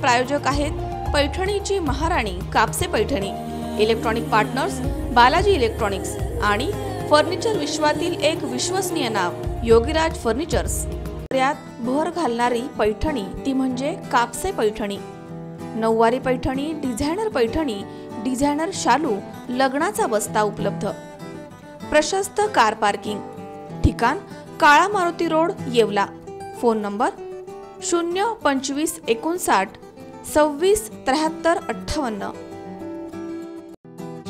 प्रायोजक आहेत पैठणीची महाराणी Kapse Paithani, electronic partners Balaji electronics आणि फर्निचर विश्वातील एक विश्वसनीय नाव योगीराज फर्निचर्स। यात भर घालणारी पैठणी ती म्हणजे कापसे पैठणी। नऊवारी पैठणी, डिझायनर पैठणी, डिझायनर शालू, लग्नाचा बस्ता उपलब्ध। प्रशस्त कार पार्किंग, ठिकाण काळा Maruti road, Yeola. Phone number 02559 26 73 58।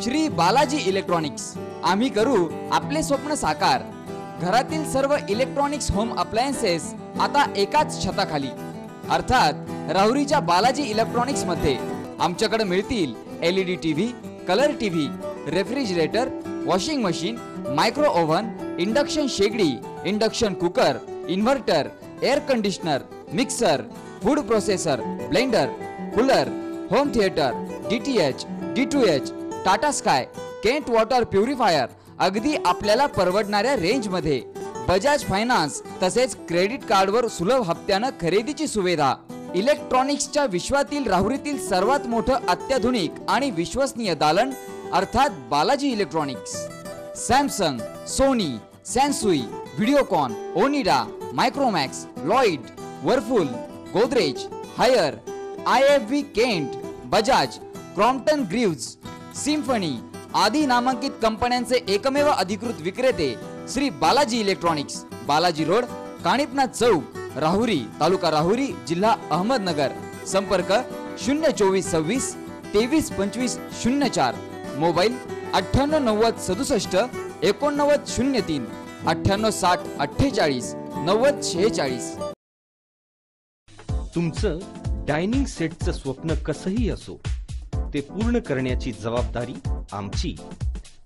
Shri Balaji electronics, आम्ही करू आपले स्वप्न साकार। घरातील सर्व इलेक्ट्रॉनिक्स होम अप्लायन्सेस आता एकाच छताखाली, अर्थात राहुरीच्या बालाजी इलेक्ट्रॉनिक्स मध्ये आमच्याकडे मिळतील LED TV, colour TV, refrigerator, washing machine, micro oven, induction शेगडी, induction cooker, inverter, air conditioner, mixer, food processor, blender, cooler, home theatre, DTH, D2H, Tata sky, Kent water purifier अगदी आपल्याला परवडणाऱ्या रेंज मध्ये। बजाज फायनान्स तसेच credit कार्डवर सुलभ हप्त्यानं खरेदीची सुविधा। इलेक्ट्रॉनिक्सच्या विश्वातील राहुरीतील सर्वात मोठं अत्याधुनिक आणि विश्वसनीय दालन अर्थात Balaji electronics. Samsung, Sony, Sansui, Videocon, Onida, Micromax, Lloyd, Whirlpool, Godrej, Haier, IFB Kent, Bajaj, Crompton Greaves, Symphony आदी नामांकित कंपन्यांचे एकमेव अधिकृत विक्रेते श्री बालाजी इलेक्ट्रॉनिक्स, बालाजी रोड, काणिपनाथ चौक, राहुरी, तालुका राहुरी, जिल्हा अहमदनगर। संपर्क 02426 23 25 04, मोबाईल 9890 67 89 03, 9860 48 90 46। तुमचं डायनिंग सेटचं स्वप्न कसंही असो, ते पूर्ण करण्याची जबाबदारी आमची।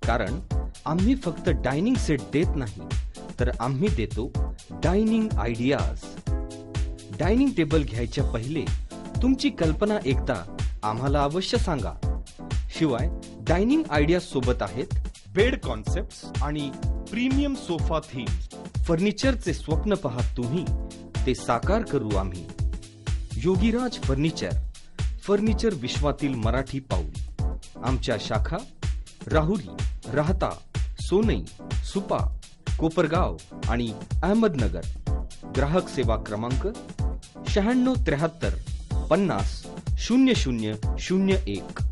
कारण आम्ही फक्त डायनिंग सेट देत नाही, तर आम्ही देतो डायनिंग आयडियाज। डायनिंग टेबल घ्यायच्या पहिले तुमची कल्पना एकदा आम्हाला अवश्य सांगा। शिवाय डायनिंग आयडियाज सोबत आहेत बेड कॉन्सेप्ट्स आणि प्रीमियम सोफा थीम। फर्निचरचे स्वप्न पाहत तुम्ही, ते साकार करू आम्ही। योगीराज फर्निचर, फर्निचर विश्वातील मराठी पाऊल। आमच्या शाखा राहुरी, राहता, सोनई, सुपा, कोपरगाव आणि अहमदनगर। ग्राहक सेवा क्रमांक 9673 50 0001।